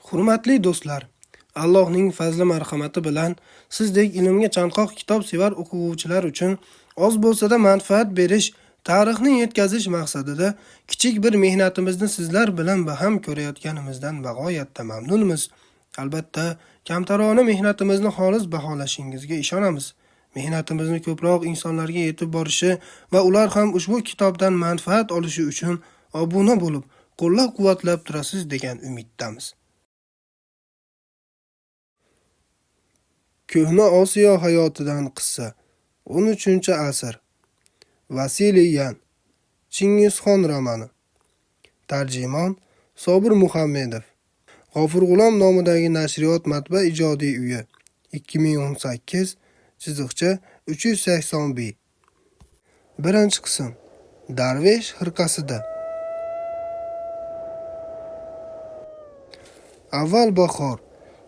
Hurmatli do'stlar, Allohning fazli marhamati bilan sizdek ilmga chanqoq kitob sevar o'quvchilar uchun oz bo'lsa-da manfaat berish, tarixni yetkazish maqsadida kichik bir mehnatimizni sizlar bilan baham ko'rayotganimizdan bag'oyatda mamnunmiz. Albatta, kamtarona mehnatimizni xolis baholashingizga ishonamiz. Mehnatimizni ko'proq insonlarga yetib borishi va ular ham ushbu kitobdan manfaat olishi uchun obuna bo'lib, qo'llab-quvvatlab turasiz degan umiddamiz. Ko'hna Osiyo hayotidan qissa. 13-asr. Vasiliy Yan. Chingizxon romani. Tarjimon Sobir Muhammedov. G'ofurg'ulom nomidagi nashriyot matbaa ijodiy uyi. 2018-380B. Birinchi qism. Darvesh xirqasida. Avval bahor,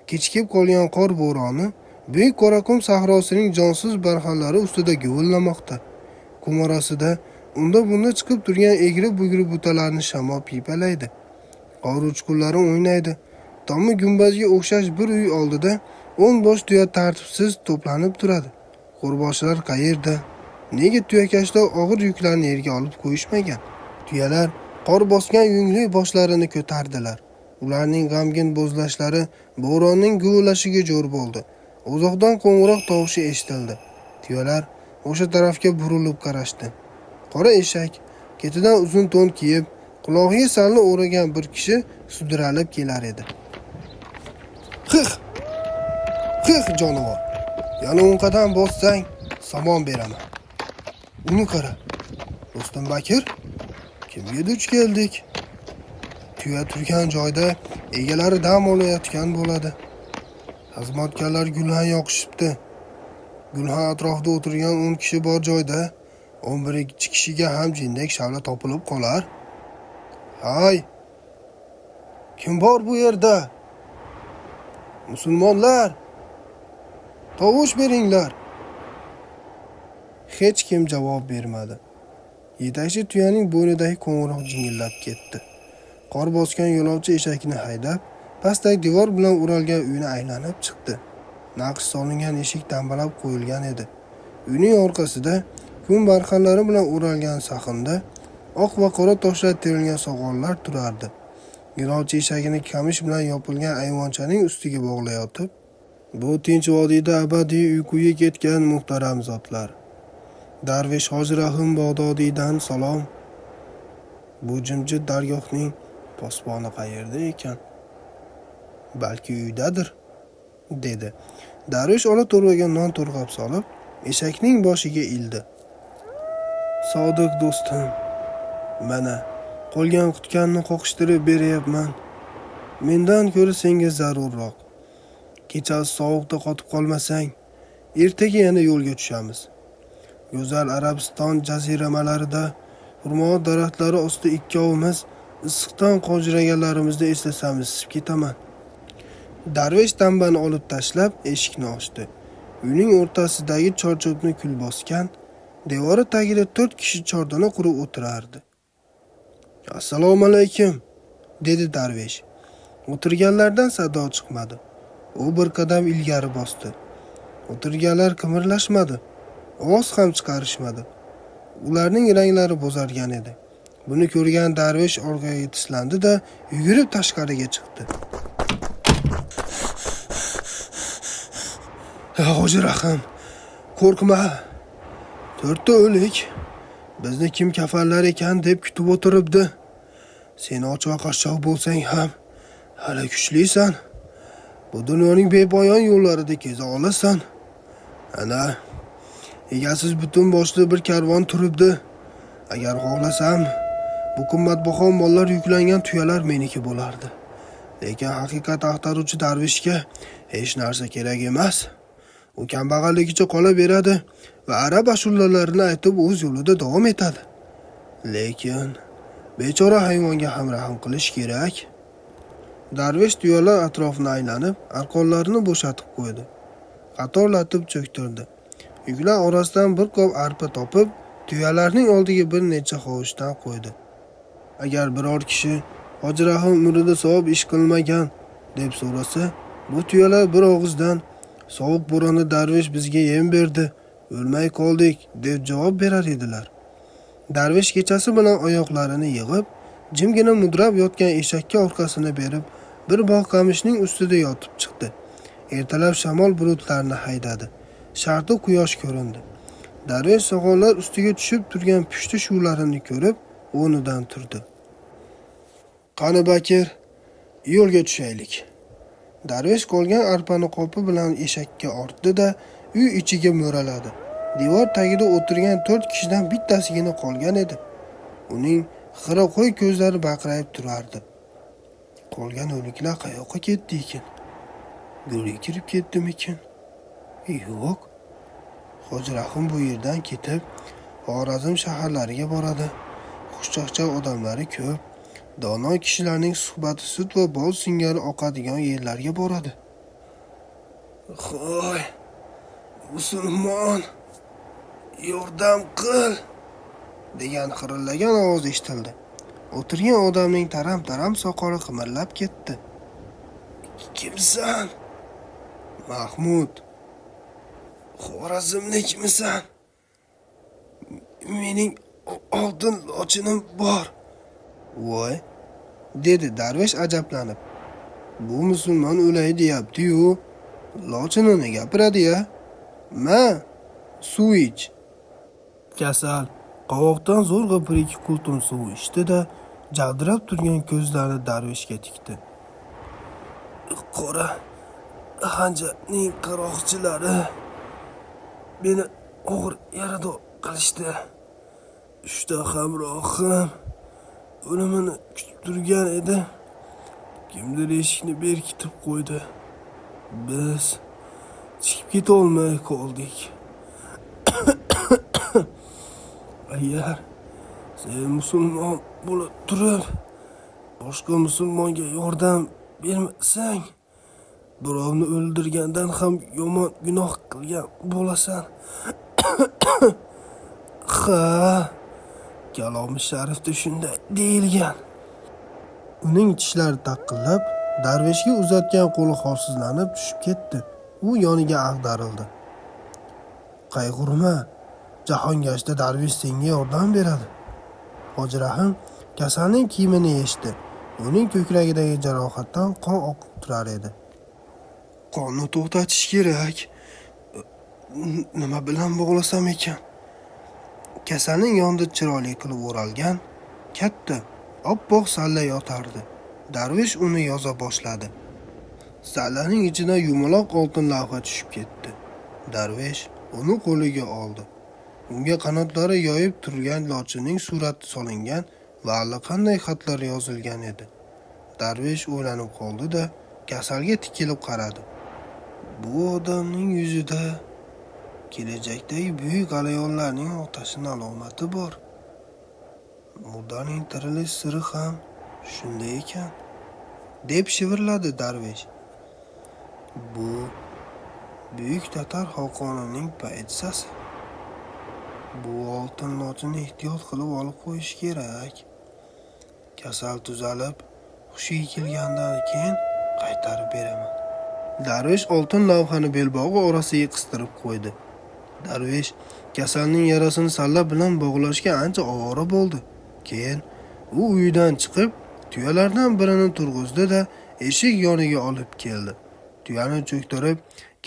kechikib qolgan qor bo'roni Buyuk Qoraqum sahrosining jonsiz barxanlari ustida guvillamoqda. Qum orasida unda-bunda chiqib turgan egri-bugri butalarni shamol piypalaydi. Qor uchqunlari o'ynaydi. Tomi gumbazga o'xshash bir uy oldida 10 bosh tuya tartibsiz to'planib turadi. Qo'rboshlar qayerda? Nega tuyakashlar og'ir yuklarni yerga olib qo'yishmagan? Tuyalar qor bosgan yungli boshlarini ko'tardilar. Ularning g'amgin bo'zlashlari bo'ronning guvillashiga jo'r bo'ldi. Uzoqdan qo'ng'iroq tovushi eshitildi. Tuyalar o'sha tarafga burilib qarashdi. Qora eshak, ketidan uzun to'n kiyib, qulog'iga salli o'ragan bir kishi sudralib kelar edi. "Xix! Xix jonivor. Yana 10 qadam bossang, somon beraman." "Uni qara. Do'stim Bakir, kimga duch keldik?" Tuya turgan joyda egalari dam olayotgan bo'ladi. Xizmatkorlar gulhan yoqishibdi. Gulhan atrofida o'tirgan 10 kishi bor joyda 11 kishiga ham jindek shavla topilib qolar. "Hay! Kim bor bu yerda? Musulmonlar! Tovush beringlar!" Hech kim javob bermadi. Yetakchi tuyaning bo'ynidagi qo'ng'iroq jingillab ketdi. Qor bosgan yo'lovchi eshakni haydab, pastdagi devor bilan o'ralgan uyni aylanib chiqdi. Naqsh solingan eshik tambalab qo'yilgan edi. Uyning orqasida qum barxanlari bilan o'ralgan saxinda oq va qora toshlar terilgan so'g'onlar turardi. Yo'lovchi eshagini kamish bilan yopilgan ayvonchaning ustiga bog'layotib, "Bu tinch vodiyda abadiy uyquga ketgan muhtaram zotlar. Darvesh Hoji Rahim Bag'dodiydan salom. Bu jimjit dargohning posboni qayerda ekan? Balki uydadir," dedi. Darvish ola to'rvaga non to'rg'ab solib, eshakning boshiga ildi. "Sodiq do'stim, mana qolgan qutganni qoqishtirib beryapman. Mendan ko'ra senga zarurroq. Kechasi sovuqda qotib qolmasang, ertaga yana yo'lga tushamiz. Go'zal Arabiston jaziramalarida xurmo daraxtlari ostida ikkovimiz issiqdan qovjiraganlarimizni eslasam isib ketaman." Darvesh tambani olib tashlab eshikni ochdi. Uyning o'rtasidagi chorchopni kul bosgan, devori tagida 4 kishi chordana qurib o'tirardi. "Assalomu alaykum," dedi Darvesh. O'tirganlardan sado chiqmadi. U bir qadam ilgari bosdi. O'tirganlar qimirlashmadi, ovoz ham chiqarishmadi. Ularning ranglari bo'zargan edi. Buni ko'rgan Darvesh orqaga tislandi-da, yugurib tashqariga chiqdi. "Hoji Rahim, qo'rqma. 4 ta o'lik bizni kim kafanlar ekan deb kutib o'tiribdi. Sen och va qashshoq bo'lsang ham hali kuchlisan. Bu dunyoning bepoyon yo'llarida keza olasan. Ana, egasiz butun boshli bir karvon turibdi. Agar xohlasam, bu qimmatbaho mollar yuklangan tuyalar meniki bo'lardi. Lekin haqiqat axtaruvchi darvishga hech narsa kerak emas. U kambag'alligicha qolaveradi va arab ashulalarini aytib o'z yo'lida davom etadi. Lekin bechora hayvonga ham rahm qilish kerak." Darvesh tuyalar atrofini aylanib, arqonlarini bo'shatib qo'ydi. Qatorlatib cho'ktirdi. Yuklar orasidan bir qop arpa topib, tuyalarning oldiga bir necha hovuchdan qo'ydi. Agar biror kishi Hoji Rahim umrida savob ish qilmagan deb so'rasa, bu tuyalar bir og'izdan sovuq bo'ronda darvish bizga yem berdi, o'lmay qoldik deb javob berar edilar. Darvish kechasi bilan oyoqlarini yig'ib, jimgina mudrab yotgan eshakka orqasini berib, bir bog' qamishning ustida yotib chiqdi. Ertalab shamol bulutlarni haydadi. Sharqda quyosh ko'rindi. Darvish soqollar ustiga tushib turgan pushti shuvlarini ko'rib, o'rnidan turdi. Qani Bakir, yo'lga tushaylik. Darvish qolgan arpani qopi bilan eshakka ortdi-da, uy ichiga mo'raladi. Devor tagida o'tirgan 4 kishidan bittasigina qolgan edi. Uning xira qo'y ko'zlari baqrayib turardi. Qolgan o'liklar qayoqqa ketdi ekan? Gulga kirib ketdimikin? Yo'q. Hoji Rahim bu yerdan ketib, Xorazm shaharlariga boradi. Xushchaqchaq odamlari ko'p. Dono kishilarning suhbati sut va bol singari oqadigan yerlarga boradi. Xo'y, musulmon, yordam qil, degan xirillagan ovoz eshitildi. O'tirgan odamning taram-taram soqoli qimirlab ketdi. Kimsan? Mahmud. Xorazmlikmisan? Mening oltin lochinim bor. Voy, dedi darvish ajablanib. Bu musulmon o'lay deyapti-yu, lochinini gapiradi-ya. Ma, suv ich. Kasal qovoqdan zo'rg'a bir-ikki qultum suv ichdi-da, javdirab turgan ko'zlarini darvishga tikdi. Qora Xanjarning qaroqchilari meni og'ir yarador qilishdi. 3 ta hamrohim o'limini kutib turgan edi. Kimdir eshikni berkitib qo'ydi. Biz chiqib keta olmay qoldik. Agar sen musulmon bo'lib turib, boshqa musulmonga yordam bermasang, birovni o'ldirgandan ham yomon gunoh qilgan bo'lasan. Ha, Kalomi sharifda shunday deyilgan. Uning tishlari taqillab, darvishga uzatgan qo'li holsizlanib tushib ketdi. U yoniga ag'darildi. Qayg'urma, jahongashda darvish senga yordam beradi. Hoji Rahim kasalning kiyimini yechdi. Uning ko'kragidagi jarohatdan qon oqib turar edi. Qonni to'xtatish kerak. Nima bilan bog'lasam ekan? Kasalning yonida chiroyli qilib o'ralgan katta oppoq salla yotardi. Darvish uni yoza boshladi. Sallaning ichidan yumaloq oltin lavha tushib ketdi. Darvish uni qo'liga oldi. Unga qanotlari yoyib turgan lochining surati solingan va allaqanday xatlar yozilgan edi. Darvish o'ylanib qoldi-da, kasalga tikilib qaradi. Bu odamning yuzida kelajakdagi buyuk g'alayonlarning otashining alomati bor. Murdaning tirilish siri ham shunday ekan, deb shivirladi darvish. Bu buyuk tatar xalqonining poetsiyasi. Bu oltin lochini ehtiyot qilib olib qo'yish kerak. Kasal tuzalib, hushiga kelgandan keyin qaytarib beraman. Darvish oltin lavhani belbog'i orasiga qistirib qo'ydi. Darvish kasalning yarasini salla bilan bog'lashga ancha ovora bo'ldi. Keyin u uydan chiqib, tuyalardan birini turg'izdi-da, eshik yoniga olib keldi. Tuyani cho'ktirib,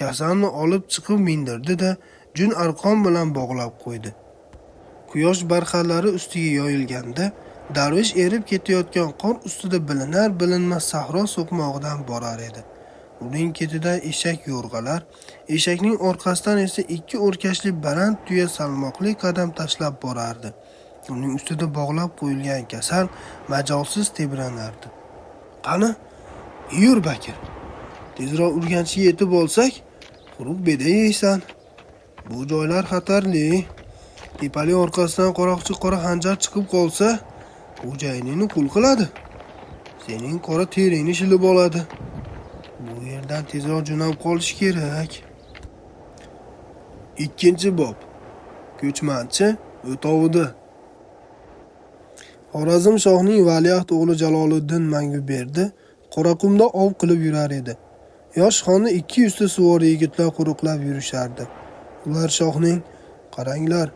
kasalni olib chiqib mindirdi-da, jun arqon bilan bog'lab qo'ydi. Quyosh barxanlari ustiga yoyilganda, darvish erib ketayotgan qor ustida bilinar-bilinmas sahro so'qmog'idan borar edi. Uning ketidan eshak yo'rg'alar, eshakning orqasidan esa 2 o'rkashli baland tuya salmoqli qadam tashlab borardi. Uning ustida bog'lab qo'yilgan kasal majolsiz tebranardi. Qani, yur Bakir. Tezroq Urganchga yetib olsak, quruq beda yeysan. Bu joylar xatarli. Tepali orqasidan qo'roqchi qora Xanjar chiqib qolsa, xo'jayiningni qul qiladi. Sening qora teringni shilib oladi. Bu yerdan tezroq jo'nab qolish kerak. 2-bob. Ko'chmanchi o'tovida. Xorazm shohning valiahd o'g'li Jaloliddin Manguberdi Qoraqumda ov qilib yurar edi. Yosh xonni 200 ta suvori yigitlar qo'riqlab yurishardi. Ular shohning "Qaranglar,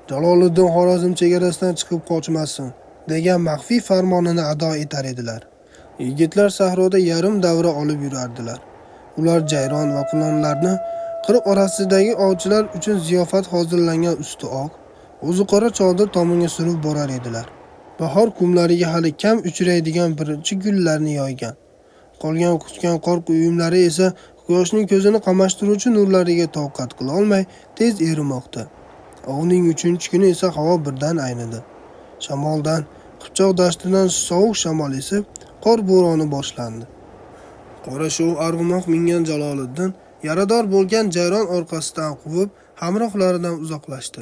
Jaloliddin Xorazm chegarasidan chiqib qochmasin" degan maxfiy farmonini ado etar edilar. Yigitlar sahroda yarim davra olib yurardilar. Ular jayron va qulonlarni qirq orasidagi ovchilar uchun ziyofat hozirlangan usti oq, o'zi qora chodir tomonga surib borar edilar. Bahor kunlariga hali kam uchraydigan birinchi gullarni yoygan. Qolgan qutgan qor uyumlari esa quyoshning ko'zini qamashtiruvchi nurlariga toqat qila olmay tez erimoqda. Ovning 3-kuni esa havo birdan aynidi. Shamoldan, Qipchoq dashtidan sovuq shamol esib, qor bo'roni boshlandi. Qorashuv arg'umoq mingan Jaloliddin yarador bo'lgan jayron orqasidan quvib, hamrohlaridan uzoqlashdi.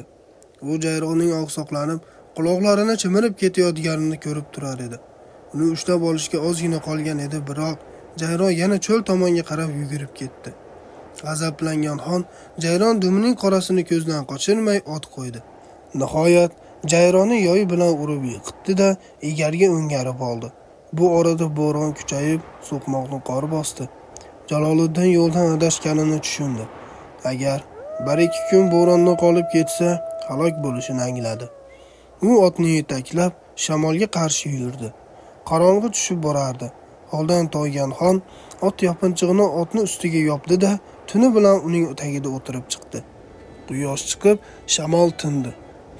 U jayronning oqsoqlanib, quloqlarini chimirib ketayotganini ko'rib turar edi. Uni ushlab olishga ozgina qolgan edi, biroq jayron yana cho'l tomonga qarab yugurib ketdi. G'azablangan xon jayron dumining qorasini ko'zdan qochirmay ot qo'ydi. Nihoyat jayroni yoy bilan urib yiqitdi-da, egarga o'ngarib oldi. Bu orada bo'ron kuchayib, so'qmoqni qor bosdi. Jaloliddin yo'ldan adashganini tushundi. Agar 1-2 kun bo'ronda qolib ketsa, halok bo'lishini angladi. U otni yetaklab shamolga qarshi yurdi. Qorong'i tushib borardi. Holdan toygan xon ot yopinchig'ini otni ustiga yopdi-da, tuni bilan uning tagida o'tirib chiqdi. Quyosh chiqib, shamol tindi.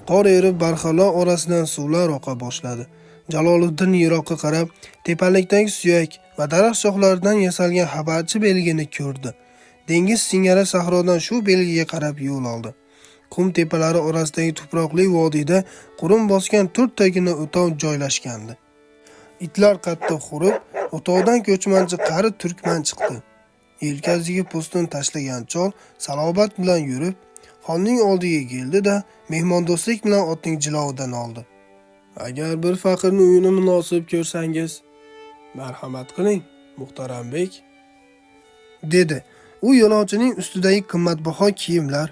Qor erib, barxanlar orasidan suvlar oqa boshladi. Jaloliddin yiroqqa qarab, tepalikdagi suyak va daraxt shoxlaridan yasalgan xabarchi belgini ko'rdi. Dengiz singari sahrodan shu belgiga qarab yo'l oldi. Qum tepalari orasidagi tuproqli vodiyda qurum bosgan 4 tagina o'tov joylashgandi. Itlar qattiq hurib, o'tovdan ko'chmanchi qari turkman chiqdi. Yelkasiga po'stin tashlagan chol salobat bilan yurib, xonning oldiga keldi-da, mehmondo'stlik bilan otning jilovidan oldi. "Agar bir faqirni uyini munosib ko'rsangiz, marhamat qiling, muhtaram bek", dedi. U yo'lovchining ustidagi qimmatbaho kiyimlar,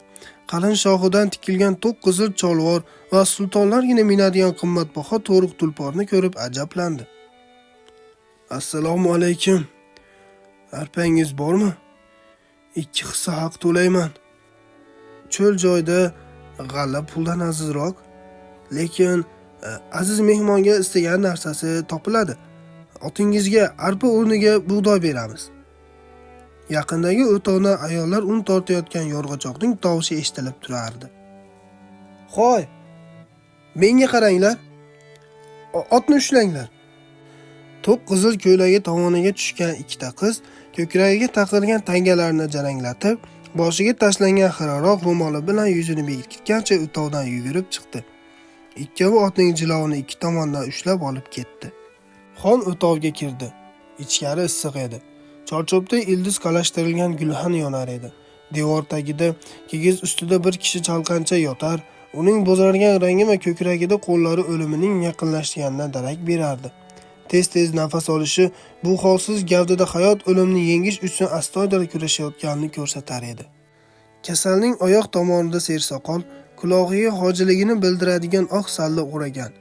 qalin shoxidan tikilgan to'q qizil cholvor va sultonlargina minadigan qimmatbaho to'riq tulporni ko'rib ajablandi. "Assalomu alaykum. Arpangiz bormi? 2 hissa haq to'layman. Cho'l joyda g'alla puldan azizroq, lekin aziz mehmonga istagan narsasi topiladi. Otingizga arpa o'rniga bug'doy beramiz." Yaqindagi o'tovdan ayollar un tortayotgan yorg'achoqning tovushi eshitilib turardi. "Xo'y, menga qaranglar. Otni ushlanglar." To'q qizil ko'ylagi tomoniga tushgan 2 ta qiz ko'kragiga taqilgan tangalarni jaranglatib, boshiga tashlangan xiraroq ro'moli bilan yuzini bekitgancha o'tovdan yugurib chiqdi. Ikkovi otning jilovini 2 tomondan ushlab olib ketdi. Xon o'tovga kirdi. Ichkari issiq edi. Chorchopda ildiz qalashtirilgan gulxan yonar edi. Devor tagida kigiz ustida bir kishi chalqancha yotar, uning bo'zargan rangi va ko'kragida qo'llari o'limining yaqinlashganidan darak berardi. Tez-tez nafas olishi bu holsiz gavdada hayot o'limni yengish uchun astoydil kurashayotganini ko'rsatar edi. Kasalning oyoq tomonida sersoqol, qulog'iga hojiligini bildiradigan oq salla o'ragan,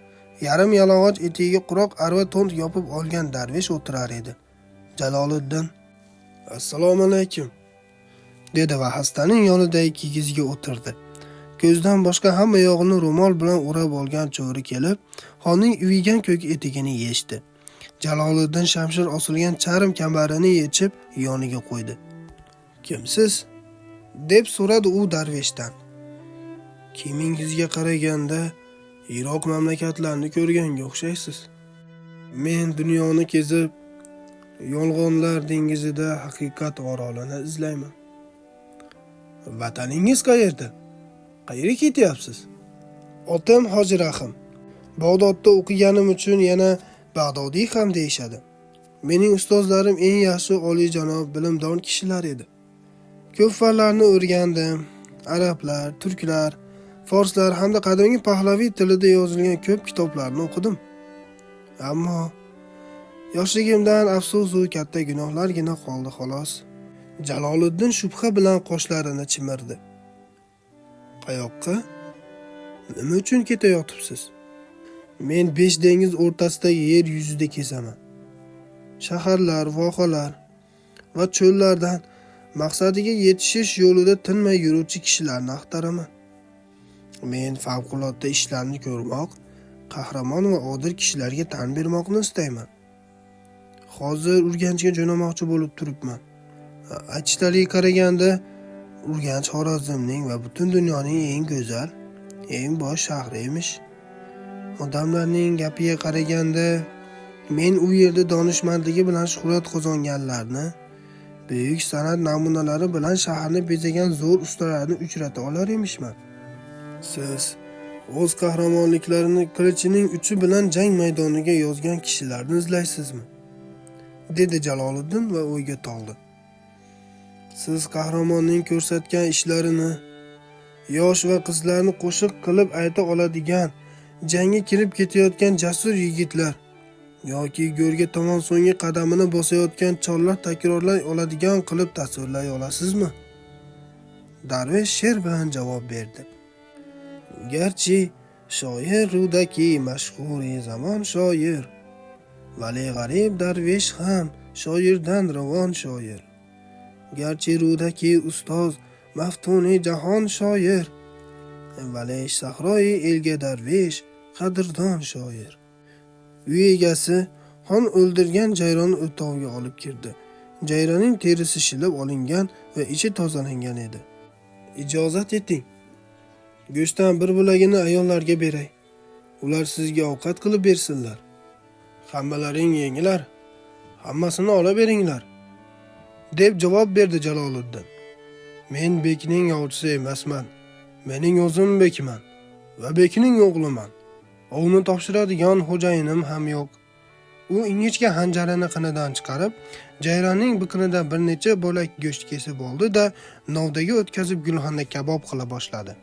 yarim yalang'och etigiga quroq arva to'n yopib olgan darvish o'tirar edi. Jaloliddin "Assalomu alaykum", dedi va xastaning yonidagi kigizga o'tirdi. Ko'zdan boshqa hamma yog'ini ro'mol bilan o'rab olgan cho'ri kelib, xonning uvigan ko'k etigini yechdi. Jaloliddin shamshir osilgan charm kambarini yechib yoniga qo'ydi. "Kimsiz?" deb so'radi u darveshdan. "Kiyimingizga qaraganda Iroq mamlakatlarini ko'rganga o'xshaysiz. Men dunyoni kezib, yolg'onlar dengizida haqiqat orolini izlayman." "Vataningiz qayerda? Qayerga ketyapsiz?" "Otam Hoji Rahim. Bag'dodda o'qiganim uchun yana Bag'dodiy ham deyshadi. Mening ustozlarim eng yaxshi oliyjanob bilimdon kishilar edi. Ko'p fanlarni o'rgandim. Arablar, turklar, forslar hamda qadimgi pahlaviy tilida yozilgan ko'p kitoblarni o'qidim. Ammo yoshligimdan afsus va katta gunohlargina qoldi xolos." Jaloliddin shubha bilan qoshlarini chimirdi. "Qayoqqa? Nima uchun ketayotibsiz?" "Men 5 dengiz o'rtasidagi yer yuzida kezaman. shaharlar, vohalar va cho'llardan maqsadiga yetishish yo'lida tinmay yuruvchi kishilarni axtaraman. Men favqulodda ishlarni ko'rmoq, qahramon va odil kishilarga tan bermoqni istayman. Hozir Urganchga jo'namoqchi bo'lib turibman. Aytishlariga qaraganda, Urganch Xorazmning va butun dunyoning eng go'zal, eng boy shahri emish. Odamlarning gapiga qaraganda, men u yerda donishmandligi bilan shuhrat qozonganlarni, buyuk san'at namunalari bilan shaharni bezagan zo'r ustalarni uchrata olar emishman. Siz o'z qahramonliklarini qilichining uchi bilan jang maydoniga yozgan kishilarni izlaysizmi? Dedi Jaloliddin va o'yga toldi. Siz qahramonning ko'rsatgan ishlarini, yosh va qizlarni qo'shiq qilib ayta oladigan, jangga kirib ketayotgan jasur yigitlar yoki go'rga tomon so'nggi qadamini bosayotgan chollar takrorlay oladigan qilib tasvirlay olasizmi? Darvesh she'r bilan javob berdi. Garchi shoir rudaki mashhuri zamon shoir, vali g'arib darvesh ham shoirdan ravon shoir. Garchi rudaki ustoz maftuni jahon shoir, vali sahroi elga darvesh qadrdon shoir. Uy egasi xon o'ldirgan jayronni o'tovga olib kirdi. Jayronning terisi shilib olingan va ichi tozalangan edi. Ijozat eting. Go'shtdan bir bo'lagini ayollarga beray. Ular sizga ovqat qilib bersinlar. Hammalaring yenglar. Hammasini ola beringlar, deb javob berdi Jaloliddin. Men bekning ovchisi emasman. Mening o'zim bekman va bekning o'g'liman. Ovni topshiradigan xo'jayinim ham yo'q. U ingichka hanjarini qinidan chiqarib, jayronning biqinida bir necha bo'lak go'sht kesib oldi-da, novdaga o'tkazib gulxanda kabob qila boshladi.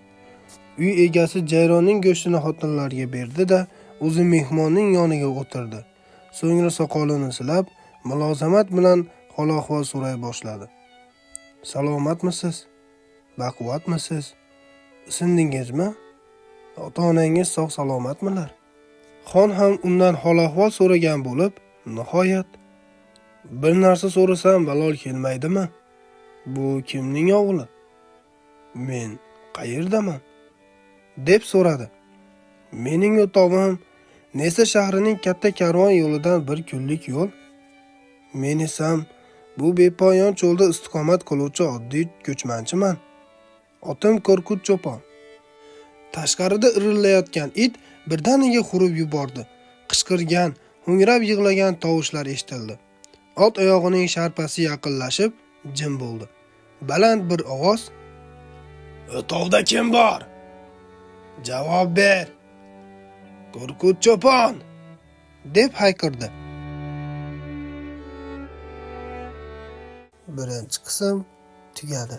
Uy egasi jayronning go'shtini xotinlarga berdi-da, o'zi mehmonning yoniga o'tirdi. So'ngra soqolini silab, mulozamat bilan hol-ahvol so'ray boshladi. Salomatmisiz? Baquvvatmisiz? Isindingizmi? Ota-onangiz sog' salomatmilar? Xon ham undan hol-ahvol so'ragan bo'lib, nihoyat, bir narsa so'rasam malol kelmaydimi? Bu kimning o'g'li? Men qayerdaman? deb so'radi. Mening o'tovim Nesa shahrining katta karvon yo'lidan bir kunlik yo'l. Men esam bu bepoyon cho'lda istiqomat qiluvchi oddiy ko'chmanchiman. Otim Qo'rqut cho'pon. Tashqarida irillayotgan it birdaniga hurib yubordi. Qichqirgan, ho'ngrab yig'lagan tovushlar eshitildi. Ot oyog'ining sharpasi yaqinlashib, jim bo'ldi. Baland bir ovoz: "O'tovda kim bor? Javob ber! Qo'rqut cho'pon!" deb hayqirdi. Birinchi qism tugadi.